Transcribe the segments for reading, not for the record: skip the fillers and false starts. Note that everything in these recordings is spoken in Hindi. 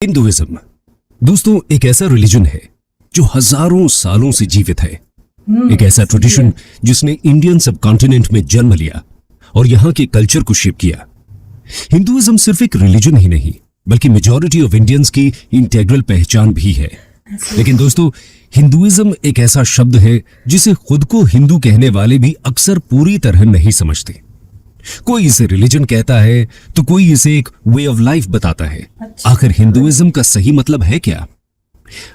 हिंदुइज्म दोस्तों एक ऐसा रिलीजन है जो हजारों सालों से जीवित है। एक ऐसा ट्रेडिशन जिसने इंडियन सबकॉन्टिनेंट में जन्म लिया और यहां के कल्चर को शेप किया। हिंदुइज्म सिर्फ एक रिलीजन ही नहीं बल्कि मेजॉरिटी ऑफ इंडियंस की इंटेग्रल पहचान भी है। लेकिन दोस्तों हिंदुइज्म एक ऐसा शब्द है जिसे खुद को हिंदू कहने वाले भी अक्सर पूरी तरह नहीं समझते। कोई इसे रिलीजन कहता है तो कोई इसे एक वे ऑफ लाइफ बताता है। आखिर हिंदुइज्म का सही मतलब है क्या?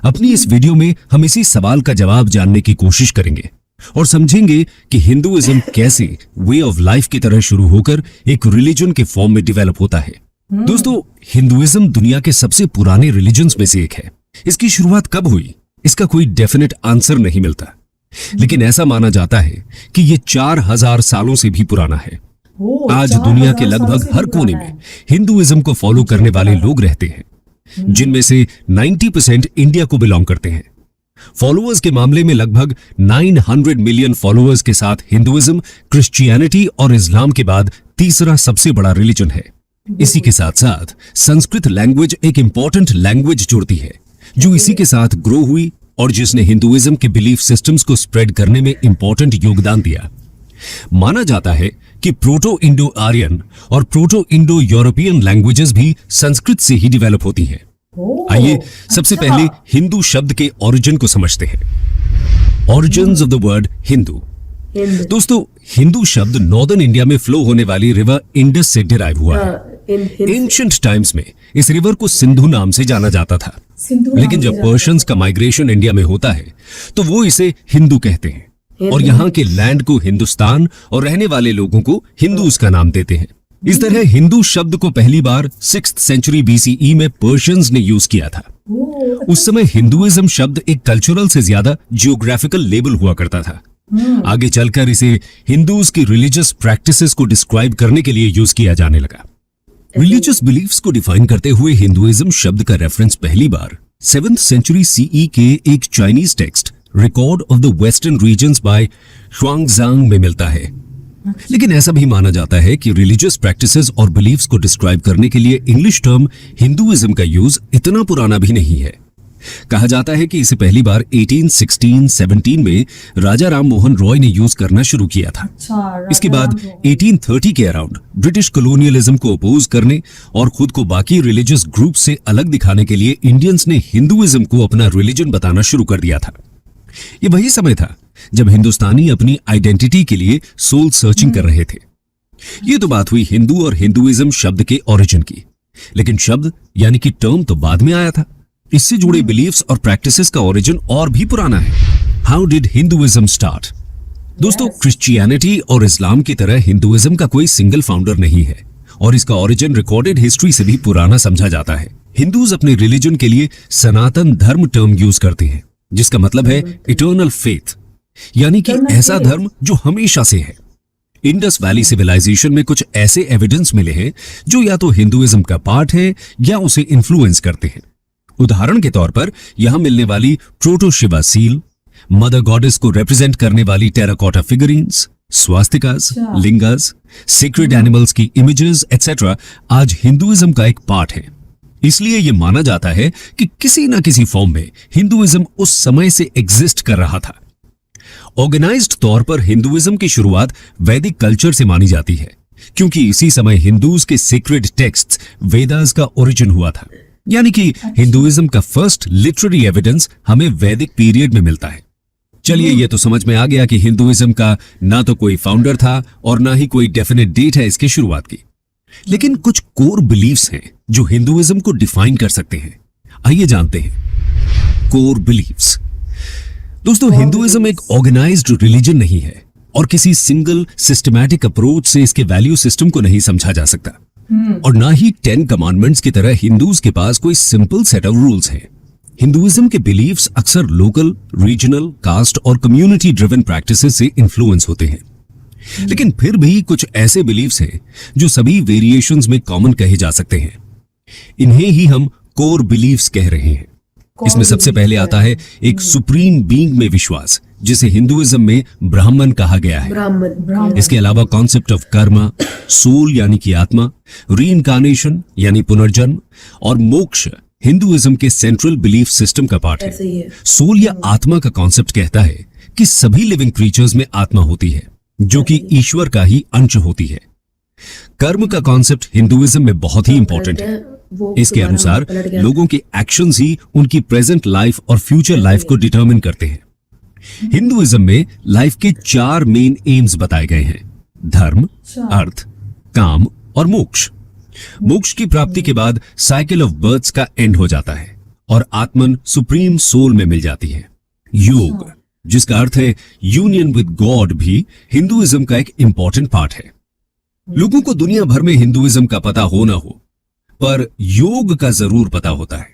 अपनी इस वीडियो में हम इसी सवाल का जवाब जानने की कोशिश करेंगे और समझेंगे कि हिंदुइज्म कैसे वे ऑफ लाइफ की तरह शुरू होकर एक रिलीजन के फॉर्म में डेवलप होता है। दोस्तों हिंदुइज्म दुनिया के सबसे पुराने रिलीजन्स में से एक है। इसकी शुरुआत कब हुई इसका कोई डेफिनेट आंसर नहीं मिलता, लेकिन ऐसा माना जाता है कि ये 4000 सालों से भी पुराना है। आज दुनिया के लगभग हर कोने में हिंदुइज्म को फॉलो करने वाले लोग रहते हैं, जिनमें से 90% इंडिया को बिलोंग करते हैं। फॉलोअर्स के मामले में लगभग 900 मिलियन फॉलोअर्स के साथ हिंदुइज्म क्रिश्चियनिटी और इस्लाम के बाद तीसरा सबसे बड़ा रिलीजन है। इसी के साथ साथ संस्कृत लैंग्वेज एक इंपॉर्टेंट लैंग्वेज जुड़ती है जो इसी के साथ ग्रो हुई और जिसने हिंदुइज्म के बिलीफ सिस्टम्स को स्प्रेड करने में इंपॉर्टेंट योगदान दिया। माना जाता है कि प्रोटो इंडो आर्यन और प्रोटो इंडो यूरोपियन लैंग्वेजेस भी संस्कृत से ही डेवलप होती हैं। आइए सबसे पहले हिंदू शब्द के ओरिजिन को समझते हैं। Origins of the word Hindu. दोस्तों हिंदू शब्द नॉर्दर्न इंडिया में फ्लो होने वाली रिवर इंडस से डिराइव हुआ है। एंशिएंट टाइम्स में इस रिवर को सिंधु नाम से जाना जाता था, लेकिन जब पर्शियंस का माइग्रेशन इंडिया में होता है तो वो इसे हिंदू कहते हैं और यहाँ के लैंड को हिंदुस्तान और रहने वाले लोगों को हिंदूज का नाम देते हैं। इस तरह हिंदू शब्द को पहली बार 6th सेंचुरी BCE में पर्शियंस ने यूज किया था। उस समय हिंदुइज्म शब्द एक कल्चरल से ज्यादा जियोग्राफिकल लेबल हुआ करता था। आगे चलकर इसे हिंदूज की रिलीजियस प्रैक्टिसेस को डिस्क्राइब करने के लिए यूज किया जाने लगा। रिलीजियस बिलीफ्स को डिफाइन करते हुए हिंदुइज्म शब्द का रेफरेंस पहली बार 7th सेंचुरी CE के एक Chinese text record of the western regions by Xuanzang में मिलता है। लेकिन ऐसा भी माना जाता है कि रिलीजियस प्रैक्टिसेस और बिलीफ्स को डिस्क्राइब करने के लिए इंग्लिश टर्म हिंदुइज्म का यूज इतना पुराना भी नहीं है। कहा जाता है कि इसे पहली बार 1816-17 में राजा राम मोहन रॉय ने यूज करना शुरू किया था। इसके बाद 1830 के अराउंड ब्रिटिश कॉलोनियलिज्म को अपोज करने और खुद को बाकी रिलीजियस ग्रुप से अलग दिखाने के लिए इंडियंस ने हिंदुइज्म को अपना रिलीजन बताना शुरू कर दिया था। ये वही समय था जब हिंदुस्तानी अपनी आइडेंटिटी के लिए सोल सर्चिंग कर रहे थे। ये तो बात हुई हिंदू और हिंदुइज्म शब्द के ओरिजिन की, लेकिन शब्द यानी कि टर्म तो बाद में आया था। इससे जुड़े बिलीफ्स और प्रैक्टिसेस का ओरिजिन और भी पुराना है। How did Hinduism start? दोस्तों क्रिश्चियनिटी और इस्लाम की तरह हिंदुइज्म का कोई सिंगल फाउंडर नहीं है और इसका ओरिजिन रिकॉर्डेड हिस्ट्री से भी पुराना समझा जाता है। हिंदूज अपने रिलीजन के लिए सनातन धर्म टर्म यूज करते हैं, जिसका मतलब है इटर्नल फेथ, यानी कि ऐसा धर्म जो हमेशा से है। इंडस वैली सिविलाइजेशन में कुछ ऐसे एविडेंस मिले हैं जो या तो हिंदुइज्म का पार्ट है या उसे इन्फ्लुएंस करते हैं। उदाहरण के तौर पर यहां मिलने वाली proto Shiva seal, mother goddess को रिप्रेजेंट करने वाली टेराकोटा फिगरिन्स, स्वास्तिकास, लिंगास, सेक्रेड एनिमल्स की इमेजेस एटसेट्रा आज हिंदुइज्म का एक पार्ट है। इसलिए यह माना जाता है कि किसी न किसी फॉर्म में हिंदुइज्म उस समय से एग्जिस्ट कर रहा था। ऑर्गेनाइज्ड तौर पर हिंदुइज्म की शुरुआत वैदिक कल्चर से मानी जाती है, क्योंकि इसी समय हिंदूज के सीक्रेट टेक्स्ट्स वेदास का ओरिजिन हुआ था। यानी कि हिंदुइज्म का फर्स्ट लिटरेरी एविडेंस हमें वैदिक पीरियड में मिलता है। चलिए ये तो समझ में आ गया कि हिंदुइज्म का ना तो कोई फाउंडर था और ना ही कोई डेफिनेट डेट है इसकी शुरुआत की। लेकिन कुछ कोर बिलीफ्स हैं जो हिंदुइज्म को डिफाइन कर सकते हैं। आइए जानते हैं कोर बिलीफ्स। दोस्तों हिंदुइज्म एक ऑर्गेनाइज्ड रिलीजन नहीं है और किसी सिंगल सिस्टमैटिक अप्रोच से इसके वैल्यू सिस्टम को नहीं समझा जा सकता, और ना ही 10 कमांडमेंट्स की तरह हिंदूज के पास कोई सिंपल सेट ऑफ रूल्स हैं। हिंदुइज्म के बिलीफ्स अक्सर लोकल, रीजनल, कास्ट और कम्युनिटी ड्रिवन प्रैक्टिसेस से इन्फ्लुएंस होते हैं। लेकिन फिर भी कुछ ऐसे बिलीफ्स हैं जो सभी वेरिएशंस में कॉमन कहे जा सकते हैं। इन्हें ही हम कोर बिलीफ्स कह रहे हैं। इसमें सबसे पहले आता है एक सुप्रीम बीइंग में विश्वास, जिसे हिंदुइज्म में ब्राह्मण कहा गया है। इसके अलावा कॉन्सेप्ट ऑफ कर्मा, सोल यानी कि आत्मा, रीइंकार्नेशन यानी पुनर्जन्म और मोक्ष हिंदुइज्म के सेंट्रल बिलीफ सिस्टम का पार्ट ऐसे ही है। है। सोल या आत्मा का कॉन्सेप्ट कहता है कि सभी लिविंग क्रीचर्स में आत्मा होती है जो कि ईश्वर का ही अंश होती है। कर्म का कॉन्सेप्ट हिंदुइज्म में बहुत ही इंपॉर्टेंट है। वो इसके दोबारा अनुसार पलट गया। लोगों के एक्शंस ही उनकी प्रेजेंट लाइफ और फ्यूचर लाइफ को डिटरमिन करते हैं। हिंदुइज्म में लाइफ के 4 मेन एम्स बताए गए हैं: धर्म, अर्थ, काम और मोक्ष। मोक्ष की प्राप्ति के बाद साइकिल ऑफ बर्थ्स का एंड हो जाता है और आत्मन सुप्रीम सोल में मिल जाती है। योग, जिसका अर्थ है यूनियन विद गॉड, भी हिंदुइज्म का एक इंपॉर्टेंट पार्ट है। लोगों को दुनिया भर में हिंदुइज्म का पता हो ना हो, पर योग का जरूर पता होता है।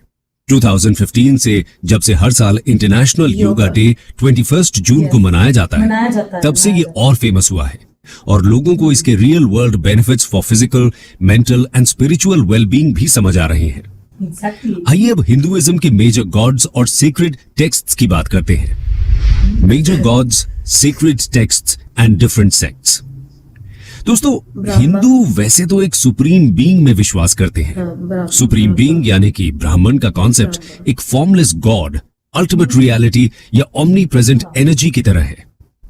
2015 से जब से हर साल इंटरनेशनल योगा डे 21 जून को मनाया जाता है, तब से ये और फेमस हुआ है और लोगों को इसके real world benefits for physical, mental and spiritual wellbeing भी समझ आ रहे हैं। आइए अब हिंदुइज्म के मेजर गॉड्स और सीक्रेट टेक्स्ट्स की बात करते हैं। Major gods, secret texts and different sects. दोस्तों, हिंदू वैसे तो एक सुप्रीम बीइंग में विश्वास करते हैं। सुप्रीम बीइंग यानी कि ब्राह्मण का कॉन्सेप्ट एक फॉर्मलेस गॉड, अल्टीमेट रियलिटी या ओमनी प्रेजेंट एनर्जी की तरह है।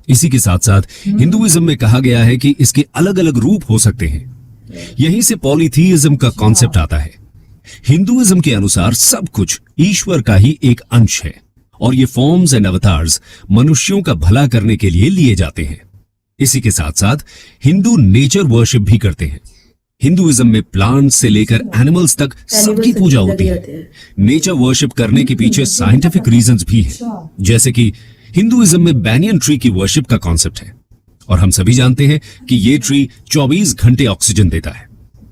इसी के साथ साथ हिंदुइज्म में कहा गया है कि इसके अलग अलग रूप हो सकते हैं। यहीं से पॉलीथीइज्म का कॉन्सेप्ट आता है। हिंदुइज्म के अनुसार सब कुछ ईश्वर का ही एक अंश है और ये फॉर्म्स एंड अवतार्स मनुष्यों का भला करने के लिए लिए जाते हैं। इसी के साथ साथ हिंदू नेचर वर्शिप भी करते हैं। हिंदुइज्म में प्लांट्स से लेकर एनिमल्स तक सबकी पूजा होती है। नेचर वर्शिप करने के पीछे साइंटिफिक रीजंस भी हैं, जैसे कि हिंदुइज्म में बैनियन ट्री की वर्शिप का कॉन्सेप्ट है और हम सभी जानते हैं कि ये ट्री 24 घंटे ऑक्सीजन देता है।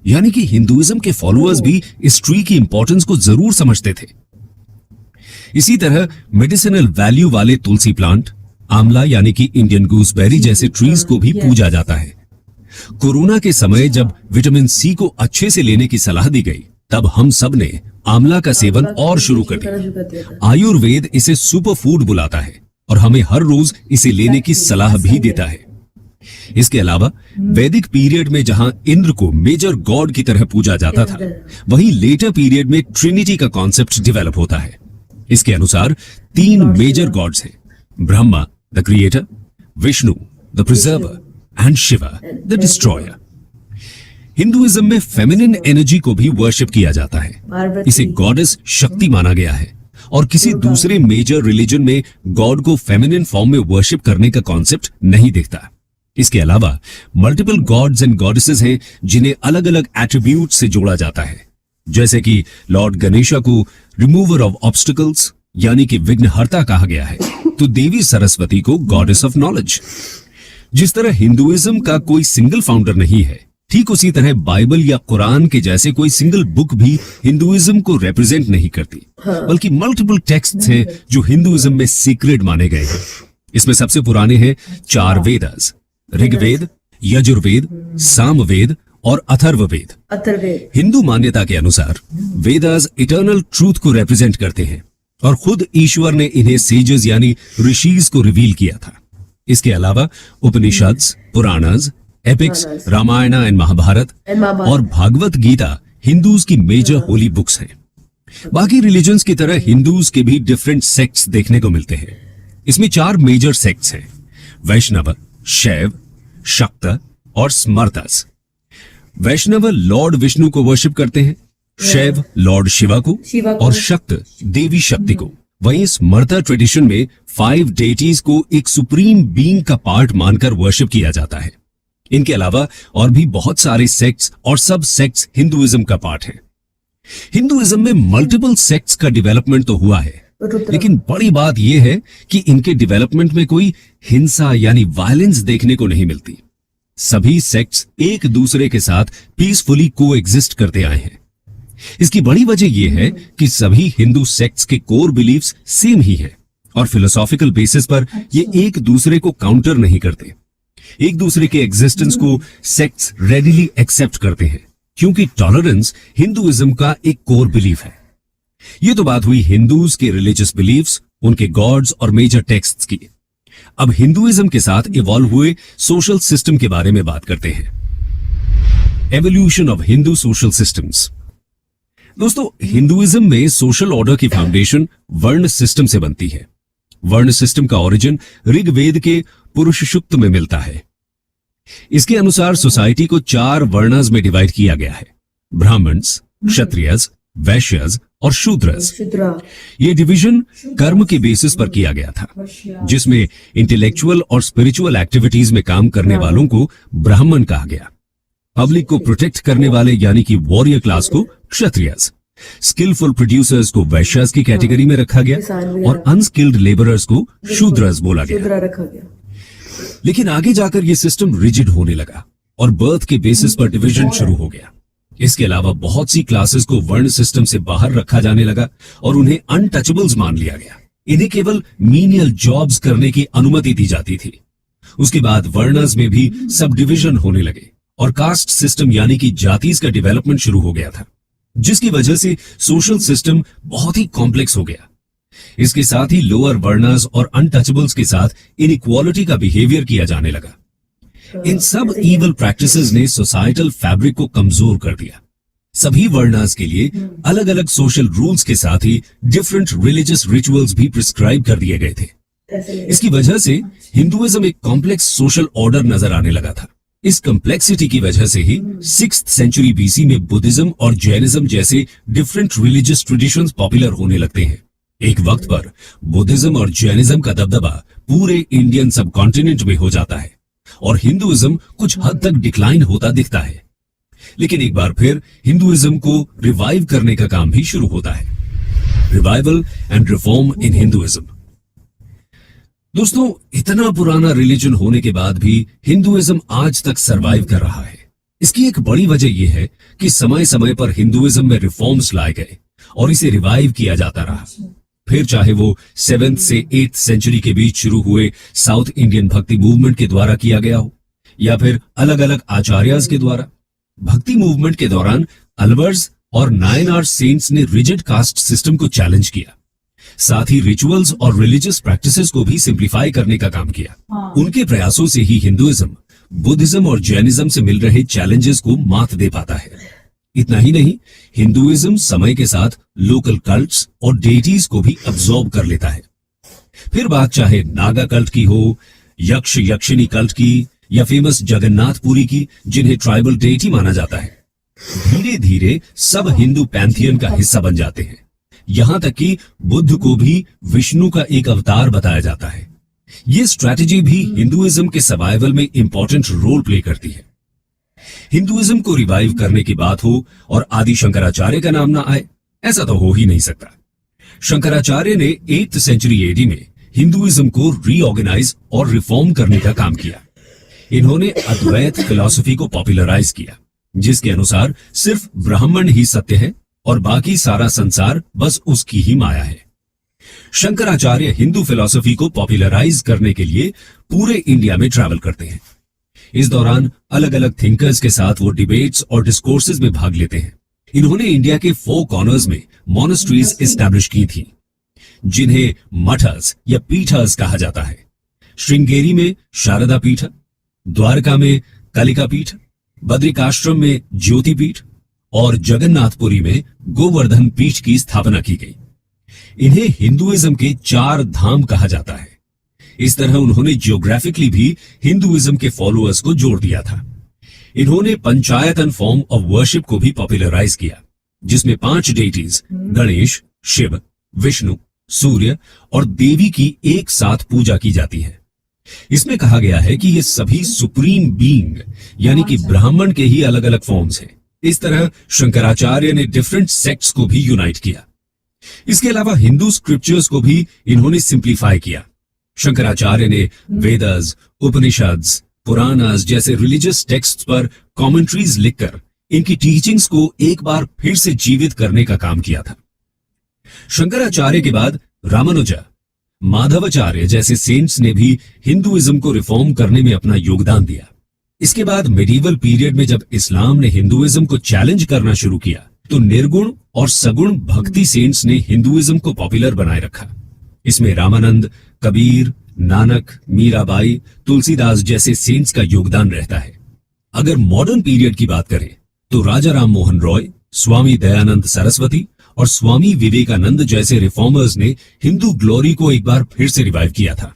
यानी कि हिंदुइज्म के फॉलोअर्स भी इस ट्री की इंपॉर्टेंस को जरूर समझते थे। इसी तरह मेडिसिनल वैल्यू वाले तुलसी प्लांट, आंवला यानी कि इंडियन गूसबेरी जैसे ट्रीज को भी पूजा जाता है। कोरोना के समय जब विटामिन सी को अच्छे से लेने की सलाह दी गई, तब हम सब ने आंवला का सेवन और शुरू कर दिया। आयुर्वेद इसे सुपर फूड बुलाता है और हमें हर रोज इसे लेने की सलाह भी देता है। इसके अलावा वैदिक पीरियड में जहां इंद्र को मेजर गॉड की तरह पूजा जाता था, वहीं लेटर पीरियड में ट्रिनिटी का कॉन्सेप्ट डेवलप होता है। इसके अनुसार 3 मेजर गॉड्स हैं: Brahma the creator, Vishnu the preserver and Shiva the destroyer. Hinduism में फेमिनिन एनर्जी को भी वर्शिप किया जाता है। इसे गॉडेस शक्ति माना गया है और किसी दूसरे मेजर रिलीजन में गॉड को फेमिनिन फॉर्म में वर्शिप करने का कॉन्सेप्ट नहीं दिखता। इसके अलावा मल्टीपल गॉड्स एंड गॉडेसेस हैं जिन्हें अलग अलग एट्रीब्यूट से जोड़ा जाता है, जैसे कि लॉर्ड गणेशा को रिमूवर ऑफ ऑब्स्टिकल्स यानी कि विघ्नहर्ता कहा गया है, तो देवी सरस्वती को गॉडेस ऑफ नॉलेज। जिस तरह हिंदुइज्म का कोई सिंगल फाउंडर नहीं है, ठीक उसी तरह बाइबल या कुरान के जैसे कोई सिंगल बुक भी हिंदुइज्म को रिप्रेजेंट नहीं करती, बल्कि मल्टीपल टेक्स्ट्स हैं जो हिंदुइज्म में सीक्रेट माने गए हैं। इसमें सबसे पुराने हैं 4 वेदास: ऋग्वेद, यजुर्वेद, सामवेद और अथर्ववेद। हिंदू मान्यता के अनुसार वेदास इटर्नल ट्रूथ को रिप्रेजेंट करते हैं और खुद ईश्वर ने इन्हें सेजेस यानी ऋषिज को रिवील किया था। इसके अलावा उपनिषद्स, पुराणास, एपिक्स, रामायण एंड महाभारत और भागवत गीता हिंदूज की मेजर होली बुक्स हैं। बाकी रिलीजन्स की तरह हिंदूज के भी डिफरेंट सेक्ट्स देखने को मिलते हैं। इसमें 4 मेजर सेक्ट्स हैं: वैष्णव, शैव, शक्त और स्मर्तस। वैष्णव लॉर्ड विष्णु को वर्शिप करते हैं, शैव लॉर्ड शिवा को और शक्त देवी शक्ति को। वहीं स्मर्ता ट्रेडिशन में 5 डेटीज को एक सुप्रीम बीइंग का पार्ट मानकर वर्शिप किया जाता है। इनके अलावा और भी बहुत सारे सेक्ट्स और सब सेक्ट्स हिंदुइज्म का पार्ट है। हिंदुइज्म में मल्टीपल सेक्ट्स का डेवलपमेंट तो हुआ है, लेकिन बड़ी बात यह है कि इनके डेवलपमेंट में कोई हिंसा यानी वायलेंस देखने को नहीं मिलती। सभी सेक्ट्स एक दूसरे के साथ पीसफुली कोएग्जिस्ट करते आए हैं। इसकी बड़ी वजह यह है कि सभी हिंदू सेक्ट्स के कोर बिलीफ्स सेम ही है और फिलोसॉफिकल बेसिस पर ये एक दूसरे को काउंटर नहीं करते। एक दूसरे के एग्जिस्टेंस को सेक्ट्स रेडिली एक्सेप्ट करते हैं, क्योंकि टॉलरेंस हिंदुइज्म का एक कोर बिलीफ है। ये तो बात हुई हिंदूज के रिलीजियस बिलीफ्स, उनके गॉड्स और मेजर टेक्स्ट्स की। अब हिंदुइज्म के साथ इवॉल्व हुए सोशल सिस्टम के बारे में बात करते हैं। Evolution of Hindu social systems. दोस्तों, हिंदुइज्म में सोशल ऑर्डर की फाउंडेशन वर्ण सिस्टम से बनती है। वर्ण सिस्टम का ओरिजिन ऋग्वेद के पुरुष सूक्त में मिलता है। इसके अनुसार सोसाइटी को 4 वर्णास में डिवाइड किया गया है: ब्राह्मण्स, क्षत्रियस, वैश्यस और शूद्रस। ये डिवीजन कर्म के बेसिस पर किया गया था, जिसमें इंटेलेक्चुअल और स्पिरिचुअल एक्टिविटीज में काम करने वालों को ब्राह्मण कहा गया, पब्लिक को प्रोटेक्ट करने वाले यानी कि वॉरियर क्लास को क्षत्रियस, स्किलफुल प्रोड्यूसर्स को वैश्यस की कैटेगरी में रखा गया और अनस्किल्ड लेबरर्स को शूद्रस बोला गया। लेकिन आगे जाकर यह सिस्टम रिजिड होने लगा और बर्थ के बेसिस पर डिवीजन शुरू हो गया। इसके अलावा बहुत सी क्लासेस को वर्ण सिस्टम से बाहर रखा जाने लगा और उन्हें अनटचेबल्स मान लिया गया। इन्हें केवल मीनियल जॉब्स करने की अनुमति दी जाती थी। उसके बाद वर्णस में भी सब डिविजन होने लगे और कास्ट सिस्टम यानी कि जातीज का डेवलपमेंट शुरू हो गया था, जिसकी वजह से सोशल सिस्टम बहुत ही कॉम्प्लेक्स हो गया। इसके साथ ही लोअर वर्णस और अनटचेबल्स के साथ इनइक्वालिटी का बिहेवियर किया जाने लगा। इन सब इविल प्रैक्टिसेस ने सोसाइटल फैब्रिक को कमजोर कर दिया। सभी वर्णास के लिए अलग अलग सोशल रूल्स के साथ ही डिफरेंट रिलीजियस रिचुअल्स भी प्रिस्क्राइब कर दिए गए थे। इसकी वजह से हिंदुइज्म एक कॉम्प्लेक्स सोशल ऑर्डर नजर आने लगा था। इस कॉम्प्लेक्सिटी की वजह से ही 6th सेंचुरी बीसी में बुद्धिज्म और जैनिज्म जैसे डिफरेंट रिलीजियस ट्रेडिशंस पॉपुलर होने लगते हैं। एक वक्त पर बुद्धिज्म और जैनिज्म का दबदबा पूरे इंडियन सब कॉन्टिनेंट में हो जाता है और हिंदुइज्म कुछ हद तक डिक्लाइन होता दिखता है। लेकिन एक बार फिर हिंदुइज्म को रिवाइव करने का काम भी शुरू होता है। Revival and reform in Hinduism. दोस्तों, इतना पुराना रिलीजन होने के बाद भी हिंदुइज्म आज तक सरवाइव कर रहा है। इसकी एक बड़ी वजह यह है कि समय समय पर हिंदुइज्म में रिफॉर्म्स लाए गए और इसे रिवाइव किया जाता रहा। फिर चाहे वो 7th से 8th सेंचुरी के बीच शुरू हुए साउथ इंडियन भक्ति मूवमेंट के द्वारा किया गया हो या फिर अलग अलग आचार्यस के द्वारा। भक्ति मूवमेंट के दौरान अलवर्स और नायनार सेंट्स ने रिजिड कास्ट सिस्टम को चैलेंज किया। साथ ही रिचुअल्स और रिलीजियस प्रैक्टिसेस को भी सिंप्लीफाई करने का काम किया। उनके प्रयासों से ही हिंदुइज्म, बुद्धिज्म और जैनिज्म से मिल रहे चैलेंजेस को मात दे पाता है। इतना ही नहीं, हिंदुइज्म समय के साथ लोकल कल्ट्स और डेटीज को भी अब्सॉर्ब कर लेता है। फिर बात चाहे नागा कल्ट की हो, यक्ष यक्षिणी कल्ट की या फेमस जगन्नाथपुरी की, जिन्हें ट्राइबल डेटी माना जाता है, धीरे धीरे सब हिंदू पैंथियन का हिस्सा बन जाते हैं। यहां तक कि बुद्ध को भी विष्णु का एक अवतार बताया जाता है। यह स्ट्रैटेजी भी हिंदुइज्म के सर्वाइवल में इंपॉर्टेंट रोल प्ले करती है। हिंदुइज्म को रिवाइव करने की बात हो और आदि शंकराचार्य का नाम ना आए, ऐसा तो हो ही नहीं सकता। शंकराचार्य ने 8th सेंचुरी एडी में हिंदुइज्म को रीऑर्गेनाइज और रिफॉर्म करने का काम किया। इन्होंने अद्वैत फिलॉसफी को पॉपुलराइज किया, जिसके अनुसार सिर्फ ब्राह्मण ही सत्य है और बाकी सारा संसार बस उसकी ही माया है। शंकराचार्य हिंदू फिलॉसफी को पॉपुलराइज करने के लिए पूरे इंडिया में ट्रैवल करते हैं। इस दौरान अलग अलग थिंकर्स के साथ वो डिबेट्स और डिस्कोर्सेज में भाग लेते हैं। इन्होंने इंडिया के 4 कॉर्नर्स में मोनेस्ट्रीज एस्टैब्लिश की थी, जिन्हें मठस या पीठस कहा जाता है। श्रृंगेरी में शारदा पीठ, द्वारका में कलिका पीठ, बद्रिकाश्रम में ज्योति पीठ और जगन्नाथपुरी में गोवर्धन पीठ की स्थापना की गई। इन्हें हिंदुइज्म के 4 धाम कहा जाता है। इस तरह उन्होंने जियोग्राफिकली भी हिंदुइज्म के फॉलोअर्स को जोड़ दिया था। इन्होंने पंचायतन फॉर्म ऑफ वर्शिप को भी पॉपुलराइज किया, जिसमें 5 डेटीज गणेश, शिव, विष्णु, सूर्य और देवी की एक साथ पूजा की जाती है। इसमें कहा गया है कि ये सभी सुप्रीम बीइंग यानी कि ब्राह्मण के ही अलग अलग फॉर्म्स हैं। इस तरह शंकराचार्य ने डिफरेंट सेक्ट्स को भी यूनाइट किया। इसके अलावा हिंदू स्क्रिप्चर्स को भी इन्होंने सिंप्लीफाई किया। शंकराचार्य ने वेदास, उपनिषद्स, पुराणास जैसे रिलीजियस टेक्स्ट पर कमेंट्रीज लिखकर इनकी टीचिंग्स को एक बार फिर से जीवित करने का काम किया था। शंकराचार्य के बाद रामानुजा, माधवाचार्य जैसे सेंट्स ने भी हिंदुइज्म को रिफॉर्म करने में अपना योगदान दिया। इसके बाद मेडिवल पीरियड में जब इस्लाम ने हिंदुइज्म को चैलेंज करना शुरू किया, तो निर्गुण और सगुण भक्ति सेंट्स ने हिंदुइज्म को पॉपुलर बनाए रखा। इसमें रामानंद, कबीर, नानक, मीराबाई, तुलसीदास जैसे सेंट्स का योगदान रहता है। अगर मॉडर्न पीरियड की बात करें तो राजा राम मोहन रॉय, स्वामी दयानंद सरस्वती और स्वामी विवेकानंद जैसे रिफॉर्मर्स ने हिंदू ग्लोरी को एक बार फिर से रिवाइव किया था।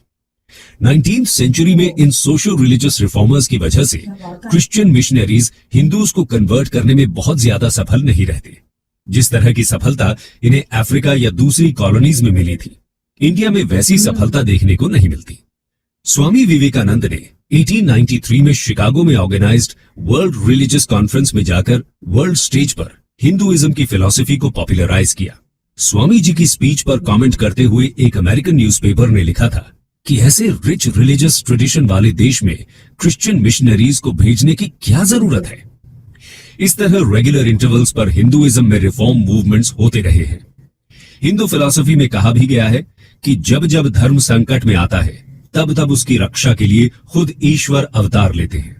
19th सेंचुरी में इन सोशल रिलीजियस रिफॉर्मर्स की वजह से क्रिश्चियन मिशनरीज हिंदूज को कन्वर्ट करने में बहुत ज्यादा सफल नहीं रहते। जिस तरह की सफलता इन्हें अफ्रीका या दूसरी कॉलोनीज में मिली थी, इंडिया में वैसी सफलता देखने को नहीं मिलती। स्वामी विवेकानंद ने 1893 में शिकागो में ऑर्गेनाइज्ड वर्ल्ड रिलीजियस कॉन्फ्रेंस में जाकर वर्ल्ड स्टेज पर हिंदुइज्म की फिलॉसफी को पॉपुलराइज किया। स्वामी जी की स्पीच पर कमेंट करते हुए एक अमेरिकन न्यूज़पेपर ने लिखा था कि ऐसे रिच रिलीजियस ट्रेडिशन वाले देश में क्रिश्चियन मिशनरीज को भेजने की क्या जरूरत है। इस तरह रेगुलर इंटरवल्स पर हिंदुइज्म में रिफॉर्म मूवमेंट्स होते रहे हैं। हिंदू फिलॉसफी में कहा भी गया है कि जब जब धर्म संकट में आता है तब तब उसकी रक्षा के लिए खुद ईश्वर अवतार लेते हैं।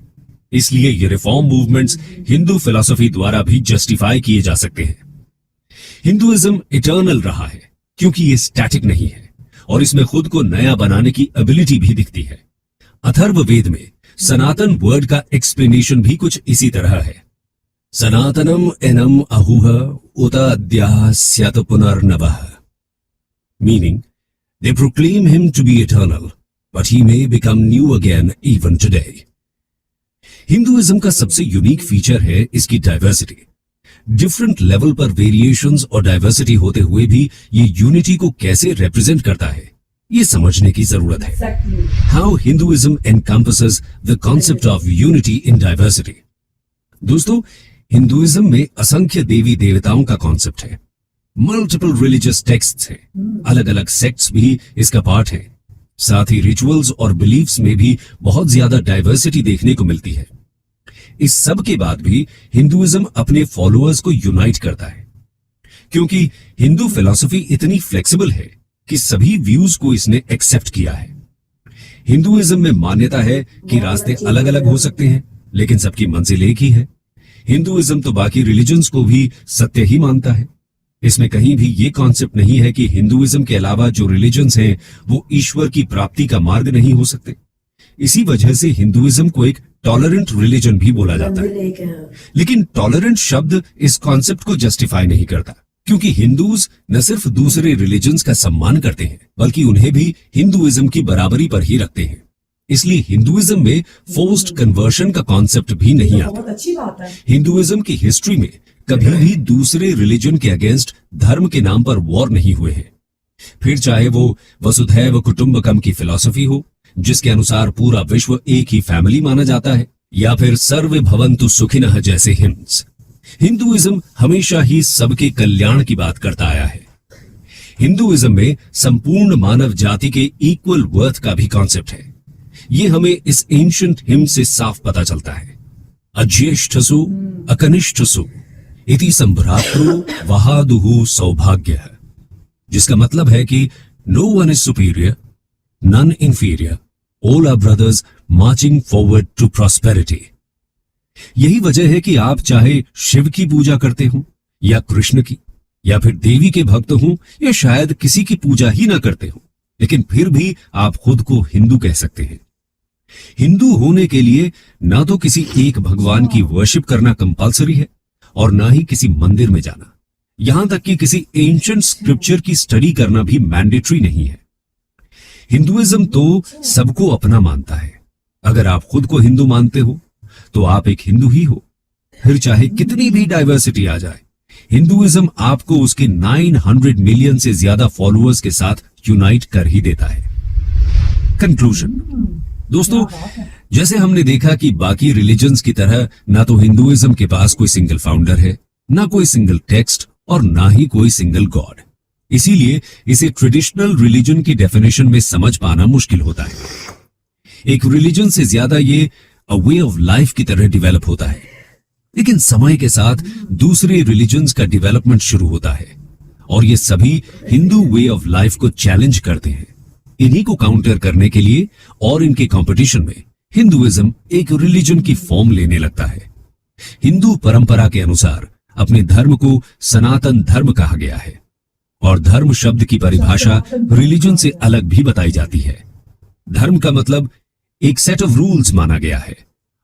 इसलिए ये रिफॉर्म मूवमेंट्स हिंदू फिलॉसफी द्वारा भी जस्टिफाई किए जा सकते हैं। हिंदुइज्म इटर्नल रहा है क्योंकि ये स्टैटिक नहीं है और इसमें खुद को नया बनाने की एबिलिटी भी दिखती है। अथर्ववेद में सनातन वर्ड का एक्सप्लेनेशन भी कुछ इसी तरह है। सनातनम एनम अहुह उत अद्याः स्यात् पुनर्नवः, meaning they proclaim him to be eternal but he may become new again even today. Hinduism का सबसे यूनिक फीचर है इसकी डाइवर्सिटी। डिफरेंट लेवल पर वेरिएशंस और डाइवर्सिटी होते हुए भी ये यूनिटी को कैसे रिप्रेजेंट करता है, ये समझने की जरूरत है। How Hinduism encompasses the concept of unity in diversity. दोस्तों, हिंदुइज्म में असंख्य देवी देवताओं का कॉन्सेप्ट है, मल्टीपल रिलीजियस टेक्स्ट्स हैं, अलग अलग सेक्ट्स भी इसका पार्ट है। साथ ही रिचुअल्स और बिलीफ्स में भी बहुत ज्यादा डाइवर्सिटी देखने को मिलती है। इस सब के बाद भी हिंदुइज्म अपने फॉलोअर्स को यूनाइट करता है क्योंकि हिंदू फिलॉसफी इतनी फ्लेक्सिबल है कि सभी व्यूज को इसने एक्सेप्ट किया है। हिंदुइज्म में मान्यता है कि रास्ते अलग अलग हो सकते हैं लेकिन सबकी मंजिल एक ही है। हिंदुइज्म तो बाकी रिलीजन्स को भी सत्य ही मानता है। इसमें कहीं भी ये कॉन्सेप्ट नहीं है कि हिंदुइज्म के अलावा जो रिलीजन्स हैं वो ईश्वर की प्राप्ति का मार्ग नहीं हो सकते। इसी वजह से हिंदुइज्म को एक टॉलरेंट रिलीजन भी बोला जाता है। लेकिन टॉलरेंट शब्द इस कॉन्सेप्ट को जस्टिफाई नहीं करता क्योंकि हिंदूज न सिर्फ दूसरे रिलीजन्स का सम्मान करते हैं बल्कि उन्हें भी हिंदुइज्म की बराबरी पर ही रखते हैं। इसलिए हिंदुइज्म में फोर्स्ड कन्वर्शन का कॉन्सेप्ट भी नहीं आता। अच्छी बात है। हिंदुइज्म की हिस्ट्री में कभी भी दूसरे रिलीजन के अगेंस्ट धर्म के नाम पर वॉर नहीं हुए हैं। फिर चाहे वो वसुधैव कुटुंबकम की फिलॉसफी हो जिसके अनुसार पूरा विश्व एक ही फैमिली माना जाता है, या फिर सर्वे भवन्तु सुखिनः जैसे हिम्स। हिंदुइज्म हमेशा ही सबके कल्याण की बात करता आया है। हिंदुइज्म में संपूर्ण मानव जाति के इक्वल वर्थ का भी कॉन्सेप्ट है। ये हमें इस एंशिएंट हिम से साफ पता चलता है। अज्येष्ठसु अकनिष्ठसु इति संभ्रातृ वहादुहु सौभाग्यः, जिसका मतलब है कि no one is superior, none inferior, all are brothers marching forward to prosperity. यही वजह है कि आप चाहे शिव की पूजा करते हो या कृष्ण की या फिर देवी के भक्त हो या शायद किसी की पूजा ही ना करते हो, लेकिन फिर भी आप खुद को हिंदू कह सकते हैं। हिंदू होने के लिए ना तो किसी एक भगवान की वर्शिप करना कंपलसरी है और ना ही किसी मंदिर में जाना, यहां तक कि किसी एंशिएंट स्क्रिप्चर की स्टडी करना भी मैंडेटरी नहीं है। हिंदुइज्म तो सबको अपना मानता है। अगर आप खुद को हिंदू मानते हो तो आप एक हिंदू ही हो, फिर चाहे कितनी भी डाइवर्सिटी आ जाए। हिंदुइज्म आपको उसके 900 मिलियन से ज्यादा फॉलोअर्स के साथ यूनाइट कर ही देता है। कंक्लूजन दोस्तों, जैसे हमने देखा कि बाकी रिलीजन्स की तरह ना तो हिंदुइज्म के पास कोई सिंगल फाउंडर है, ना कोई सिंगल टेक्स्ट और ना ही कोई सिंगल गॉड। इसीलिए इसे ट्रेडिशनल रिलीजन की डेफिनेशन में समझ पाना मुश्किल होता है। एक रिलीजन से ज्यादा ये अ वे ऑफ लाइफ की तरह डेवलप होता है, लेकिन समय के साथ दूसरे रिलीजन्स का डेवलपमेंट शुरू होता है और ये सभी हिंदू वे ऑफ लाइफ को चैलेंज करते हैं। इन्हीं को काउंटर करने के लिए और इनके कंपटीशन में हिंदुइज्म एक रिलीजन की फॉर्म लेने लगता है। हिंदू परंपरा के अनुसार अपने धर्म को सनातन धर्म कहा गया है और धर्म शब्द की परिभाषा रिलीजन से अलग भी बताई जाती है। धर्म का मतलब एक सेट ऑफ रूल्स माना गया है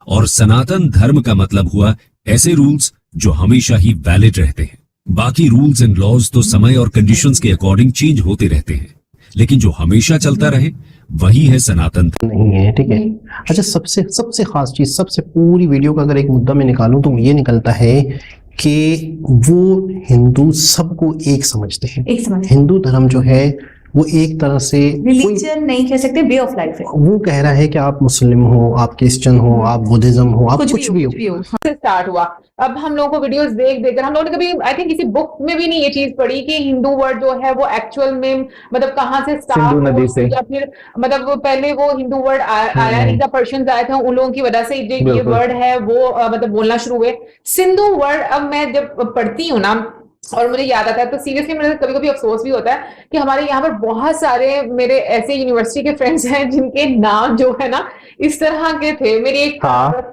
और सनातन धर्म का मतलब हुआ ऐसे रूल्स जो हमेशा ही वैलिड रहते हैं। बाकी रूल्स एंड लॉज तो समय और कंडीशंस के अकॉर्डिंग चेंज होते रहते हैं, लेकिन जो हमेशा चलता रहे वही है सनातन नहीं है, ठीक है। अच्छा, सबसे सबसे खास चीज, सबसे पूरी वीडियो का अगर एक मुद्दा मैं निकालूं तो ये निकलता है कि वो हिंदू सबको एक समझते हैं। हिंदू धर्म जो है वो एक तरह से रिलीजन नहीं कह सकते, वे ऑफ लाइफ है। वो कह रहा है कि आप मुस्लिम हो, आप क्रिश्चियन हो, आप बुद्धिज्म हो, आप कुछ भी हो। से स्टार्ट हुआ। अब हम लोगों को वीडियोस देख देकर हम लोगों ने कभी आई थिंक किसी बुक में भी नहीं ये चीज पढ़ी कि हिंदू वर्ड जो है वो एक्चुअल में मतलब कहाँ से स्टार्ट सिंधु नदी से, या फिर मतलब वो पहले वो हिंदू वर्ड आया नहीं था, पर्शियंस आए थे, उन लोगों की वजह से ये वर्ड है वो मतलब बोलना शुरू हुए। सिंधु वर्ड अब मैं जब पढ़ती हूँ ना और मुझे याद आता है तो सीरियसली मुझे कभी कभी अफसोस भी होता है कि हमारे यहाँ पर बहुत सारे मेरे ऐसे यूनिवर्सिटी के फ्रेंड्स हैं जिनके नाम जो है ना इस तरह के थे। मेरी एक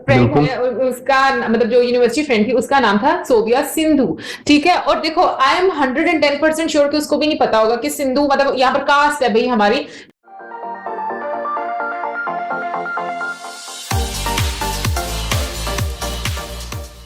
फ्रेंड है, उसका मतलब जो यूनिवर्सिटी फ्रेंड थी उसका नाम था सोबिया सिंधु, ठीक है। और देखो आई एम 110% श्योर कि उसको भी नहीं पता होगा कि सिंधु मतलब यहाँ पर कास्ट है भाई हमारी।